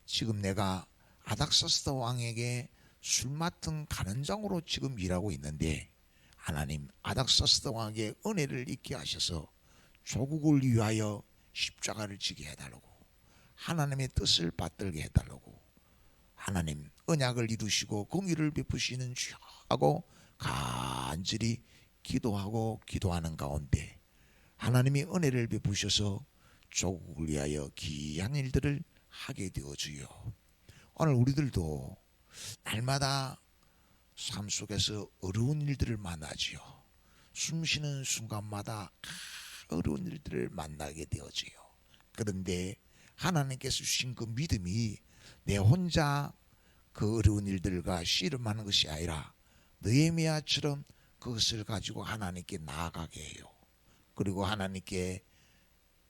지금 내가 아닥사스다 왕에게 술 맡은 간원장으로 지금 일하고 있는데 하나님 아닥사스다 왕에게 은혜를 있게 하셔서 조국을 위하여 십자가를 지게 해달라고, 하나님의 뜻을 받들게 해달라고, 하나님 언약을 이루시고 공의를 베푸시는 주여 하고 간절히 기도하고 기도하는 가운데 하나님이 은혜를 베푸셔서 조국을 위하여 귀한 일들을 하게 되어주요. 오늘 우리들도 날마다 삶 속에서 어려운 일들을 만나지요. 숨쉬는 순간마다 어려운 일들을 만나게 되어지요. 그런데 하나님께서 주신 그 믿음이 내 혼자 그 어려운 일들과 씨름하는 것이 아니라 느헤미야처럼 그것을 가지고 하나님께 나아가게 해요. 그리고 하나님께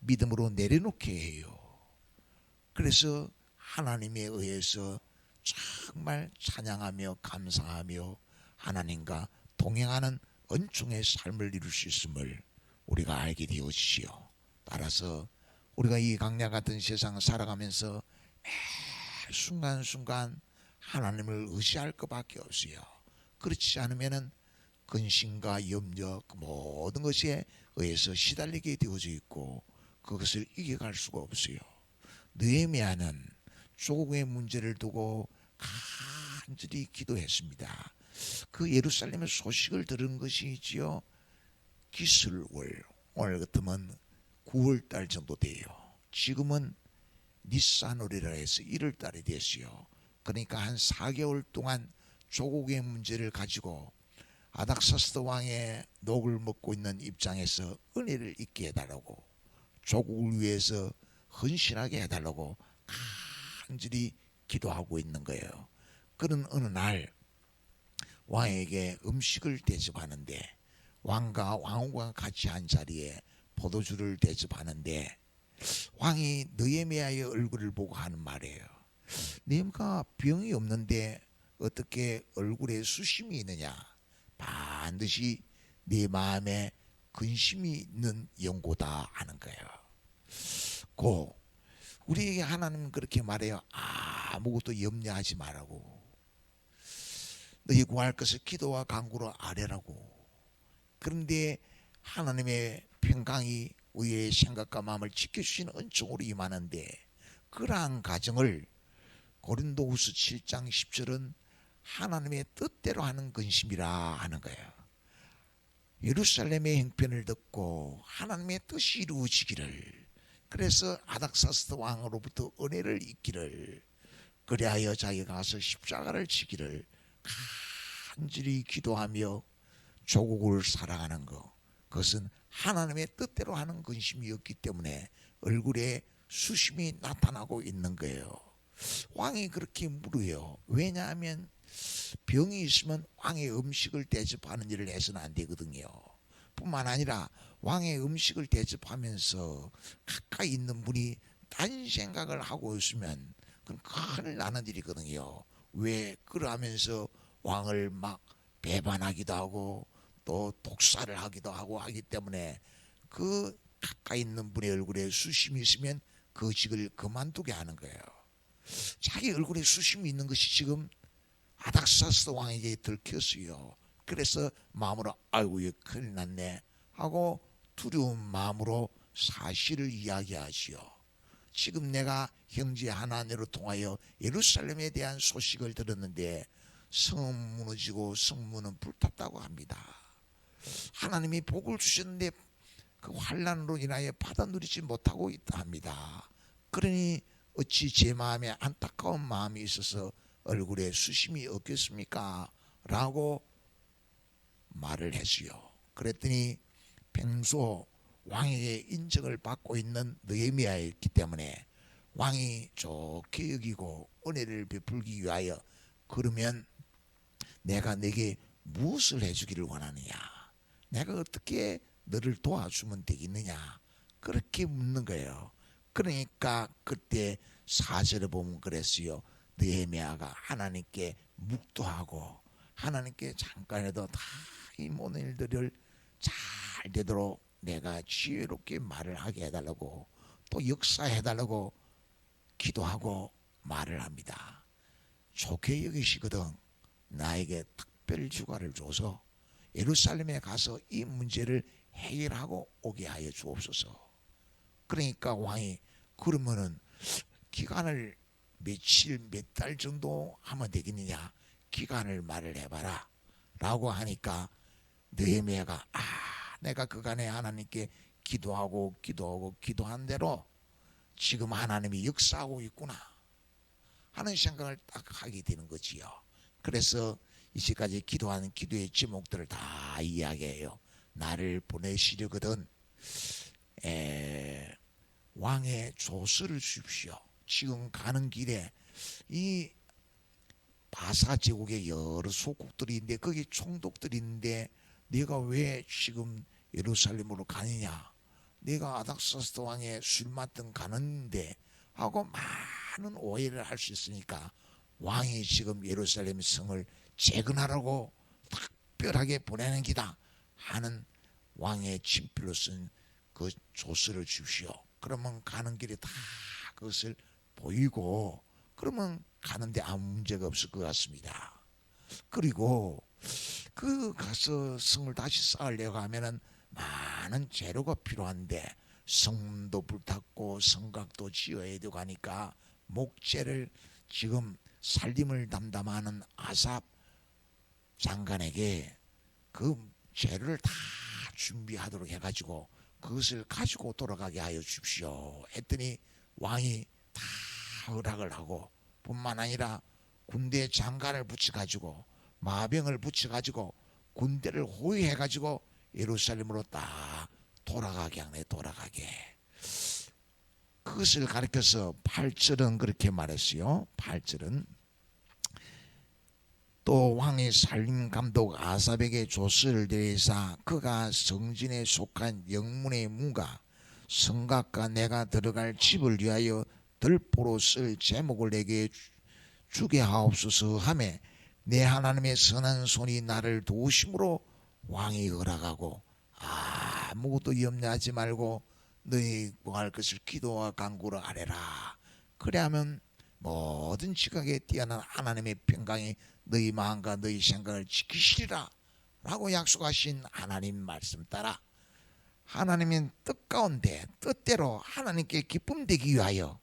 믿음으로 내려놓게 해요. 그래서 하나님에 의해서 정말 찬양하며 감사하며 하나님과 동행하는 은총의 삶을 이룰 수 있음을 우리가 알게 되어지시오. 따라서 우리가 이 강야 같은 세상을 살아가면서 매 순간순간 하나님을 의지할 것밖에 없어요. 그렇지 않으면 근심과 염려 그 모든 것에 의해서 시달리게 되어져 있고 그것을 이겨갈 수가 없어요. 느헤미야는 조국의 문제를 두고 간절히 기도했습니다. 그 예루살렘의 소식을 들은 것이지요. 기슬월, 오늘 같으면 9월달 정도 돼요. 지금은 니산월이라 해서 1월달이 됐어요. 그러니까 한 4개월 동안 조국의 문제를 가지고 아닥사스다 왕의 녹을 먹고 있는 입장에서 은혜를 잊게 해달라고, 조국을 위해서 헌신하게 해달라고 간절히 기도하고 있는 거예요. 그런 어느 날 왕에게 음식을 대접하는데 왕과 왕후가 같이 한 자리에 포도주를 대접하는데 왕이 느헤미야의 얼굴을 보고 하는 말이에요. 네가 병이 없는데 어떻게 얼굴에 수심이 있느냐? 반드시 네 마음에 근심이 있는 연고다 하는 거예요. 고 우리에게 하나님은 그렇게 말해요. 아무것도 염려하지 말라고. 너희 구할 것을 기도와 간구로 아뢰라고. 그런데 하나님의 평강이 우리의 생각과 마음을 지켜주시는 은총으로 임하는데 그러한 가정을 고린도후서 7장 10절은 하나님의 뜻대로 하는 근심이라 하는 거예요. 예루살렘의 형편을 듣고 하나님의 뜻이 이루어지기를, 그래서 아닥사스다 왕으로부터 은혜를 잊기를, 그리하여 자기가 가서 십자가를 지기를 간절히 기도하며 조국을 사랑하는 것, 그것은 하나님의 뜻대로 하는 근심이었기 때문에 얼굴에 수심이 나타나고 있는 거예요. 왕이 그렇게 물어요. 왜냐하면 병이 있으면 왕의 음식을 대접하는 일을 해서는 안 되거든요. 뿐만 아니라 왕의 음식을 대접하면서 가까이 있는 분이 딴 생각을 하고 있으면 그건 큰일 나는 일이거든요. 왜 그러하면서 왕을 막 배반하기도 하고 또 독살을 하기도 하고 하기 때문에 그 가까이 있는 분의 얼굴에 수심이 있으면 그 직을 그만두게 하는 거예요. 자기 얼굴에 수심이 있는 것이 지금 아닥사스다 왕에게 들켰어요. 그래서 마음으로 아이고 이거 큰일 났네 하고 두려운 마음으로 사실을 이야기하지요. 지금 내가 형제 하나님으로 통하여 예루살렘에 대한 소식을 들었는데 성은 무너지고 성문은 불탔다고 합니다. 하나님이 복을 주셨는데 그 환난으로 인하여 받아 누리지 못하고 있다 합니다. 그러니 어찌 제 마음에 안타까운 마음이 있어서 얼굴에 수심이 없겠습니까? 라고 말을 했어요. 그랬더니 평소 왕에게 인정을 받고 있는 느헤미야였기 때문에 왕이 좋게 여기고 은혜를 베풀기 위하여 그러면 내가 내게 무엇을 해주기를 원하느냐? 내가 어떻게 너를 도와주면 되겠느냐? 그렇게 묻는 거예요. 그러니까 그때 4절에 보면 그랬어요. 느헤미야가 하나님께 묵도하고 하나님께 잠깐이라도 다 이 모든 일들을 잘 되도록 내가 지혜롭게 말을 하게 해달라고 또 역사해달라고 기도하고 말을 합니다. 좋게 여기시거든 나에게 특별 휴가를 줘서 예루살렘에 가서 이 문제를 해결하고 오게 하여 주옵소서. 그러니까 왕이 그러면은 기간을 며칠 몇 달 정도 하면 되겠느냐, 기간을 말을 해봐라 라고 하니까 느헤미야가 내가 그간에 하나님께 기도한 대로 지금 하나님이 역사하고 있구나 하는 생각을 딱 하게 되는 거지요. 그래서 이제까지 기도하는 기도의 제목들을 다 이야기해요. 나를 보내시려거든 왕의 조서를 주십시오. 지금 가는 길에 이 바사 제국의 여러 소국들이 있는데 거기 총독들이 있는데 네가 왜 지금 예루살렘으로 가느냐, 네가 아닥사스다 왕의 술 맞던 가는데 하고 많은 오해를 할 수 있으니까 왕이 지금 예루살렘 성을 재건하라고 특별하게 보내는 기다 하는 왕의 친필로 쓴 그 조서를 주십시오. 그러면 가는 길에 다 그것을 보이고 그러면 가는데 아무 문제가 없을 것 같습니다. 그리고 그 가서 성을 다시 쌓으려고 하면은 많은 재료가 필요한데 성문도 불탔고 성곽도 지어야 되고 하니까 목재를 지금 살림을 담당하는 아삽 장관에게 그 재료를 다 준비하도록 해가지고 그것을 가지고 돌아가게 하여 주십시오 했더니 왕이 다 허락을 하고 뿐만 아니라 군대 장관을 붙여가지고 마병을 붙여가지고 군대를 호위해가지고 예루살렘으로 딱 돌아가게 하네. 돌아가게. 그것을 가리켜서 8절은 그렇게 말했어요. 8절은 또 왕이 살림감독 아삽에게 조서를 내리사 그가 성진에 속한 영문의 문과 성곽과 내가 들어갈 집을 위하여 들보로 쓸 제목을 내게 주게 하옵소서 하매 내 하나님의 선한 손이 나를 도우심으로 왕이 허락하고 아무것도 염려하지 말고 너희 구할 것을 기도와 간구를 하래라. 그래야면 모든 지각에 뛰어난 하나님의 평강이 너희 마음과 너희 생각을 지키시리라 라고 약속하신 하나님 말씀 따라 하나님의 뜻 가운데 뜻대로 하나님께 기쁨 되기 위하여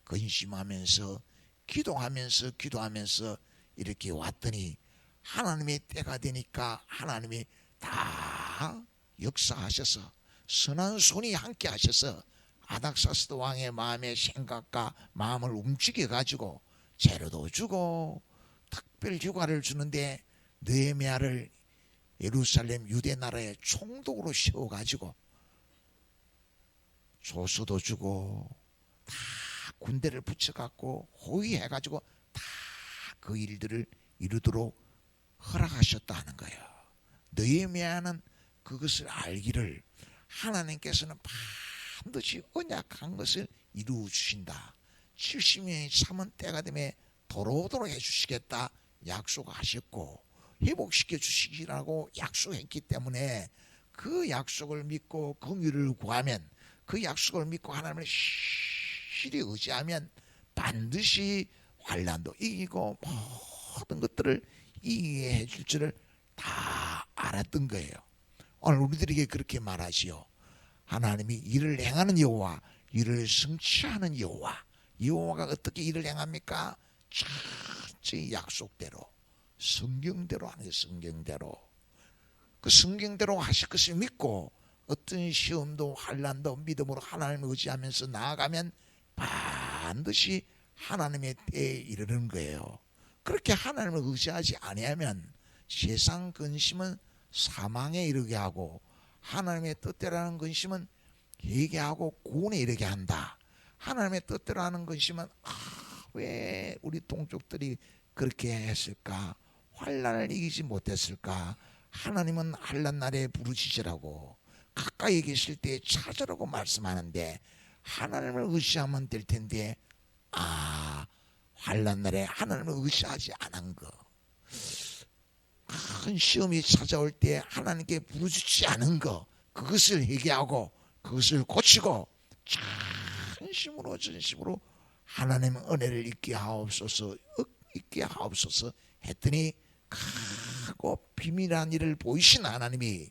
근심하면서 기도하면서 이렇게 왔더니 하나님의 때가 되니까 하나님이 다 역사하셔서 선한 손이 함께 하셔서 아닥사스다 왕의 마음의 생각과 마음을 움직여 가지고 재료도 주고 특별 휴가를 주는데 느헤미야를 예루살렘 유대 나라의 총독으로 세워 가지고 조서도 주고 다 군대를 붙여갖고 호위해 가지고 다 그 일들을 이루도록 허락하셨다는 거예요. 느헤미야는 그것을 알기를 하나님께서는 반드시 언약한 것을 이루어 주신다. 70년이 참은 때가 되면 돌아오도록 해주시겠다 약속하셨고 회복시켜 주시기라고 약속했기 때문에 그 약속을 믿고 긍휼을 구하면 그 약속을 믿고 하나님을 실히 의지하면 반드시 환난도 이기고 모든 것들을 이기게 해줄 줄을 다 알았던 거예요. 오늘 우리들에게 그렇게 말하지요. 하나님이 일을 행하는 여호와, 일을 성취하는 여호와. 여호와가 어떻게 일을 행합니까? 철저히 약속대로 성경대로 하는 성경대로. 그 성경대로 하실 것을 믿고 어떤 시험도 환난도 믿음으로 하나님을 의지하면서 나아가면 반드시 하나님의 때에 이르는 거예요. 그렇게 하나님을 의지하지 아니하면 세상 근심은 사망에 이르게 하고 하나님의 뜻대로 하는 근심은 회개하고 구원에 이르게 한다. 하나님의 뜻대로 하는 근심은 왜 우리 동족들이 그렇게 했을까? 환난을 이기지 못했을까? 하나님은 환난 날에 부르시지라고 가까이 계실 때 찾으라고 말씀하는데 하나님을 의지하면 될 텐데 환난 날에 하나님을 의지하지 않은 거, 큰 시험이 찾아올 때 하나님께 부르짖지 않은 거, 그것을 회개하고 그것을 고치고 큰 전심으로 하나님 은혜를 잊게 하옵소서 했더니 크고 비밀한 일을 보이신 하나님이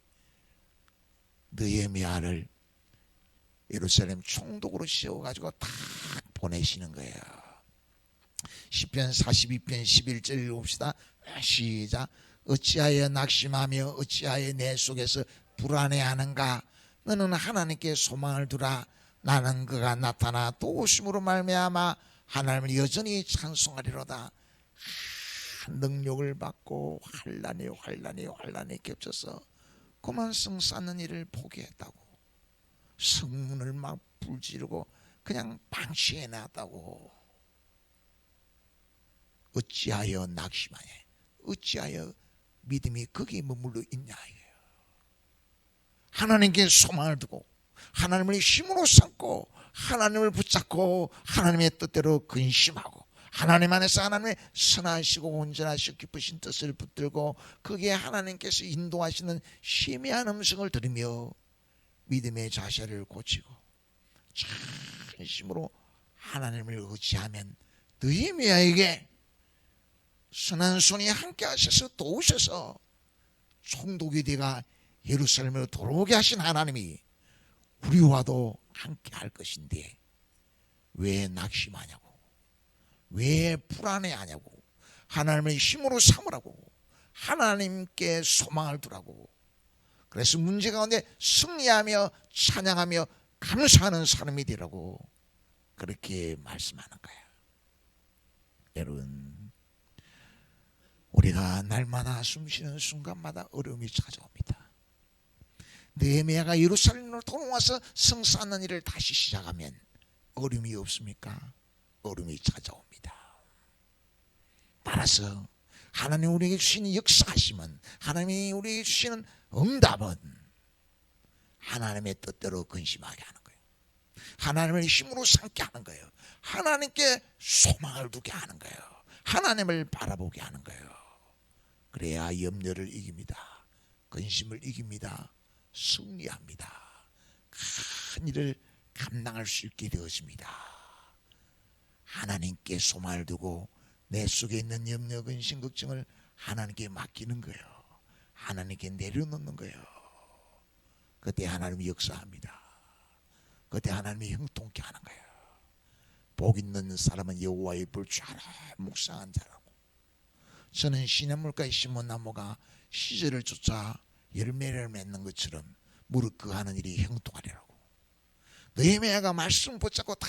느헤미야를 예루살렘 총독으로 세워가지고 딱 보내시는 거예요. 시편 42편 11절 읽읍시다. 시작. 어찌하여 낙심하며 어찌하여 내 속에서 불안해하는가. 너는 하나님께 소망을 두라. 나는 그가 나타나 도우심으로 말미암아 하나님을 여전히 찬송하리로다. 능력을 받고 환란이 겹쳐서 그만 성 쌓는 일을 포기했다고. 성문을 막 불지르고 그냥 방치해놨다고. 어찌하여 낙심하냐. 어찌하여 믿음이 거기에 머물러 있냐. 하나님께 소망을 두고 하나님을 힘으로 삼고 하나님을 붙잡고 하나님의 뜻대로 근심하고 하나님 안에서 하나님의 선하시고 온전하시고 기쁘신 뜻을 붙들고 거기에 하나님께서 인도하시는 희미한 음성을 들으며 믿음의 자세를 고치고 진심으로 하나님을 의지하면 느헤미야에게 선한 손이 함께 하셔서 도우셔서 총독이 되가 예루살렘으로 돌아오게 하신 하나님이 우리와도 함께 할 것인데 왜 낙심하냐고, 왜 불안해하냐고, 하나님의 힘으로 삼으라고, 하나님께 소망을 두라고. 그래서 문제 가운데 승리하며 찬양하며 감사하는 사람이 되라고 그렇게 말씀하는 거예요. 여러분, 우리가 날마다 숨쉬는 순간마다 어려움이 찾아옵니다. 느헤미야가 예루살렘으로 돌아와서 성 쌓는 일을 다시 시작하면 어려움이 없습니까? 어려움이 찾아옵니다. 따라서 하나님 우리에게 주시는 역사하심은, 하나님이 우리에게 주시는 응답은 하나님의 뜻대로 근심하게 하는 거예요. 하나님을 힘으로 삼게 하는 거예요. 하나님께 소망을 두게 하는 거예요. 하나님을 바라보게 하는 거예요. 그래야 염려를 이깁니다. 근심을 이깁니다. 승리합니다. 큰 일을 감당할 수 있게 되어집니다. 하나님께 소망을 두고 내 속에 있는 염려, 근심, 걱정을 하나님께 맡기는 거예요. 하나님께 내려놓는 거예요. 그때 하나님이 역사합니다. 그때 하나님이 형통케 하는 거예요. 복 있는 사람은 여호와의 불주하라 묵상한 자라고. 저는 시냇물가에 심은 나무가 시절을 쫓아 열매를 맺는 것처럼 무릇 그 하는 일이 형통하리라고. 느헤미야가 말씀 붙잡고 다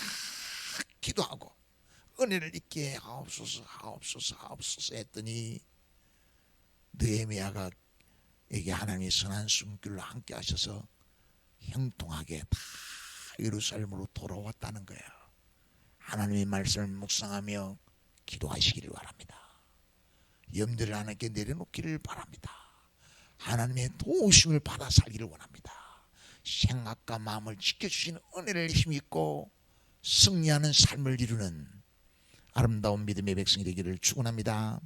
기도하고 은혜를 잊게 하옵소서 했더니 느헤미야가 에게 하나님의 선한 숨길로 함께 하셔서 형통하게 다 예루살렘으로 돌아왔다는 거예요. 하나님의 말씀을 묵상하며 기도하시기를 바랍니다. 염려를 하나님께 내려놓기를 바랍니다. 하나님의 도우심을 받아 살기를 원합니다. 생각과 마음을 지켜주시는 은혜를 힘입고 승리하는 삶을 이루는 아름다운 믿음의 백성이 되기를 축원합니다.